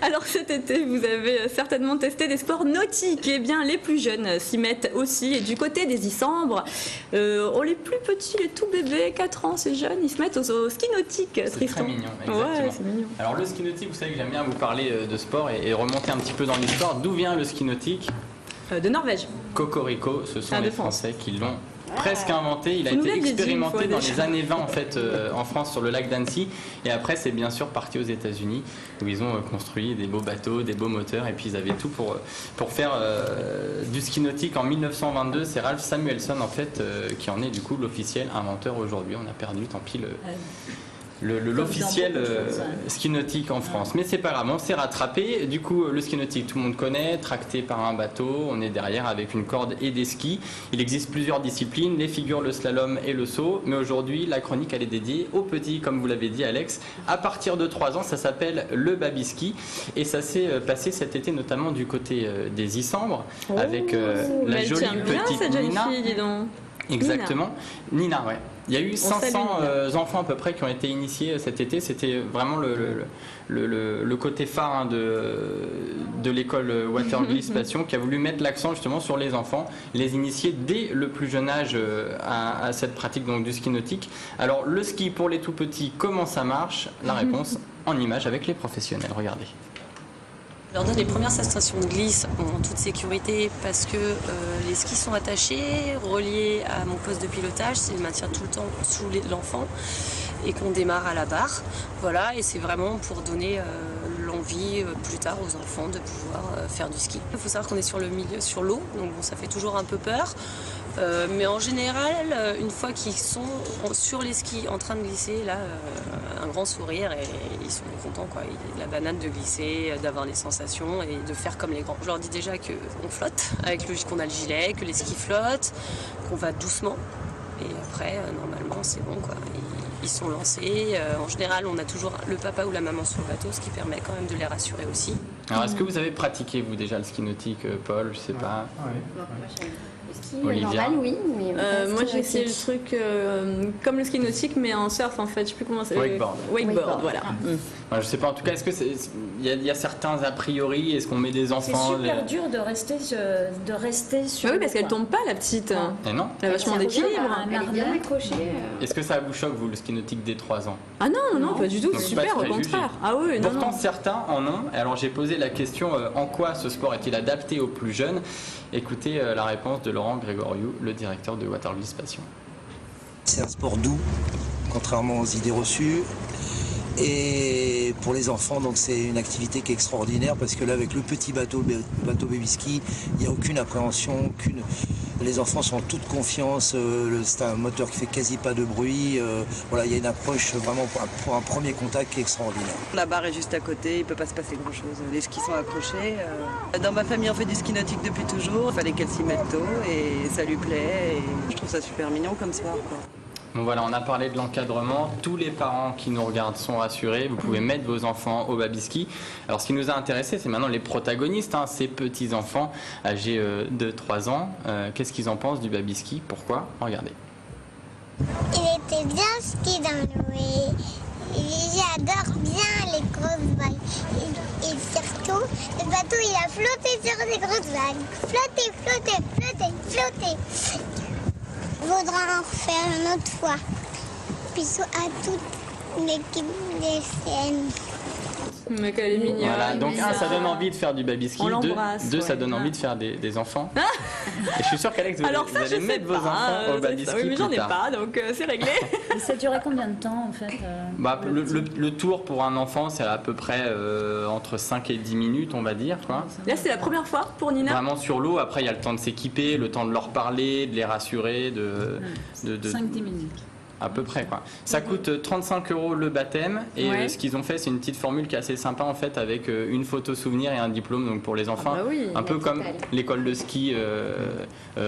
Alors cet été, vous avez certainement testé des sports nautiques. Eh bien, les plus jeunes s'y mettent aussi. Et du côté des Issambres, les plus petits, les tout bébés, 4 ans, c'est jeune, ils se mettent au ski nautique. C'est très mignon, exactement. Ouais, c'est mignon. Alors le ski nautique, vous savez que j'aime bien vous parler de sport et remonter un petit peu dans l'histoire. D'où vient le ski nautique? De Norvège. Cocorico, ce sont les Français qui l'ont presque inventé. Il a Vous nous été l'aviez expérimenté dit dans déjà. les années 20 en fait en France sur le lac d'Annecy, et après c'est bien sûr parti aux États-Unis où ils ont construit des beaux bateaux, des beaux moteurs, et puis ils avaient tout pour faire du ski nautique. En 1922, c'est Ralph Samuelson en fait qui en est du coup l'officiel inventeur. Aujourd'hui on a perdu, tant pis, l'officiel ski nautique en France, mais c'est pas grave, on s'est rattrapé. Du coup le ski nautique, tout le monde connaît, tracté par un bateau, on est derrière avec une corde et des skis. Il existe plusieurs disciplines, les figures, le slalom et le saut, mais aujourd'hui la chronique elle est dédiée aux petits, comme vous l'avez dit Alex, à partir de 3 ans. Ça s'appelle le baby ski, et ça s'est passé cet été notamment du côté des Issambres avec la jolie petite Nina. Fille, dis donc. Exactement, Nina, ouais. Il y a eu 500 enfants à peu près qui ont été initiés cet été. C'était vraiment le côté phare de l'école Watergliss Passion, qui a voulu mettre l'accent justement sur les enfants, les initier dès le plus jeune âge à cette pratique donc, du ski nautique. Alors le ski pour les tout petits, comment ça marche? La réponse en images avec les professionnels, regardez. Je leur donne les premières stations de glisse en toute sécurité parce que les skis sont attachés, reliés à mon poste de pilotage, c'est le maintien tout le temps sous l'enfant et qu'on démarre à la barre. Voilà, et c'est vraiment pour donner l'envie plus tard aux enfants de pouvoir faire du ski. Il faut savoir qu'on est sur le milieu, sur l'eau, donc bon, ça fait toujours un peu peur. Mais en général, une fois qu'ils sont sur les skis en train de glisser, là, un grand sourire et ils sont contents, quoi. La banane de glisser, d'avoir des sensations et de faire comme les grands. Je leur dis déjà qu'on flotte, qu'on a le gilet, que les skis flottent, qu'on va doucement. Et après, normalement, c'est bon, quoi. Ils sont lancés. En général, on a toujours le papa ou la maman sur le bateau, ce qui permet quand même de les rassurer aussi. Alors, est-ce que vous avez pratiqué, vous, déjà, le ski nautique, Paul? Je sais pas. Olivia. Normal, oui, mais moi j'ai essayé le truc comme le ski nautique mais en surf en fait, je sais plus comment c'est. Wakeboard, voilà. Je sais pas, en tout cas, est-ce que il y a certains a priori, est-ce qu'on met des enfants? C'est super dur de rester sur. Oui, parce qu'elle tombe pas, la petite. Et non. Elle a vachement d'équilibre. Elle est bien accrochée. Est-ce que ça vous choque, vous, le ski nautique dès 3 ans? Ah non, pas du tout, Donc, c'est super, au contraire. Ah oui, non. Pourtant, certains en ont. Alors j'ai posé la question en quoi ce sport est-il adapté aux plus jeunes? Écoutez la réponse de Laurent Grégoriou, le directeur de Watergliss Passion. C'est un sport doux, contrairement aux idées reçues. Et pour les enfants, donc c'est une activité qui est extraordinaire parce que là, avec le petit bateau baby ski, il n'y a aucune appréhension, les enfants sont en toute confiance. C'est un moteur qui fait quasi pas de bruit. Voilà, il y a une approche vraiment pour un premier contact qui est extraordinaire. La barre est juste à côté, il ne peut pas se passer grand-chose. Les skis sont accrochés. Dans ma famille, on fait du ski nautique depuis toujours. Il fallait qu'elle s'y mette tôt et ça lui plaît. Et je trouve ça super mignon comme sport, quoi. Bon voilà, on a parlé de l'encadrement. Tous les parents qui nous regardent sont rassurés. Vous pouvez mettre vos enfants au baby ski. Alors ce qui nous a intéressé, c'est maintenant les protagonistes, ces petits enfants âgés de 3 ans. Qu'est-ce qu'ils en pensent du baby ski? Pourquoi? Regardez. Il était bien ski dans l'eau et j'adore bien les grosses vagues. Et surtout, le bateau il a flotté sur des grosses vagues. Flotté. Faudra en refaire une autre fois. Bisous à toute l'équipe des scènes. Mais qu'elle est mignonne. Voilà, donc ça donne envie de faire du baby ski. Deux, ça donne envie de faire des enfants. Et je suis sûr qu'Alex, vous allez mettre vos enfants au baby ski. Oui, mais j'en ai pas, donc c'est réglé. Et ça durait combien de temps en fait le tour pour un enfant, c'est à peu près entre 5 et 10 minutes, on va dire. Quoi. Là, c'est la première fois pour Nina. Vraiment sur l'eau. Après, il y a le temps de s'équiper, le temps de leur parler, de les rassurer. 5-10 minutes. À peu près quoi. Ça coûte 35 € le baptême et ce qu'ils ont fait, c'est une petite formule qui est assez sympa en fait, avec une photo souvenir et un diplôme donc pour les enfants. Un peu comme l'école de ski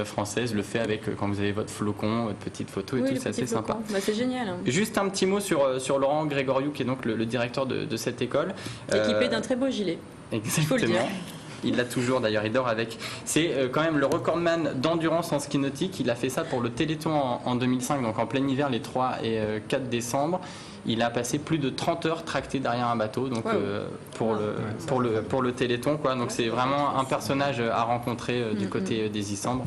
française le fait avec quand vous avez votre flocon, votre petite photo et tout, c'est assez sympa. C'est génial. Juste un petit mot sur Laurent Grégoriou qui est donc le directeur de cette école. Équipé d'un très beau gilet. Exactement. Il faut le dire. Il l'a toujours d'ailleurs, il dort avec. C'est quand même le recordman d'endurance en ski nautique. Il a fait ça pour le Téléthon en 2005, donc en plein hiver, les 3 et 4 décembre. Il a passé plus de 30 heures tracté derrière un bateau, donc pour le Téléthon, quoi. Donc c'est vraiment un personnage à rencontrer du côté des Issambres.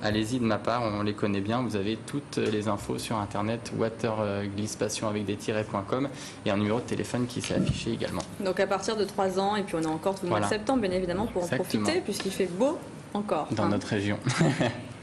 Allez-y, de ma part, on les connaît bien. Vous avez toutes les infos sur internet, waterglisspassion avec des tirets.com, et un numéro de téléphone qui s'est affiché également. Donc à partir de 3 ans, et puis on a encore tout le mois de septembre, bien évidemment, pour en profiter, puisqu'il fait beau encore. Dans notre région.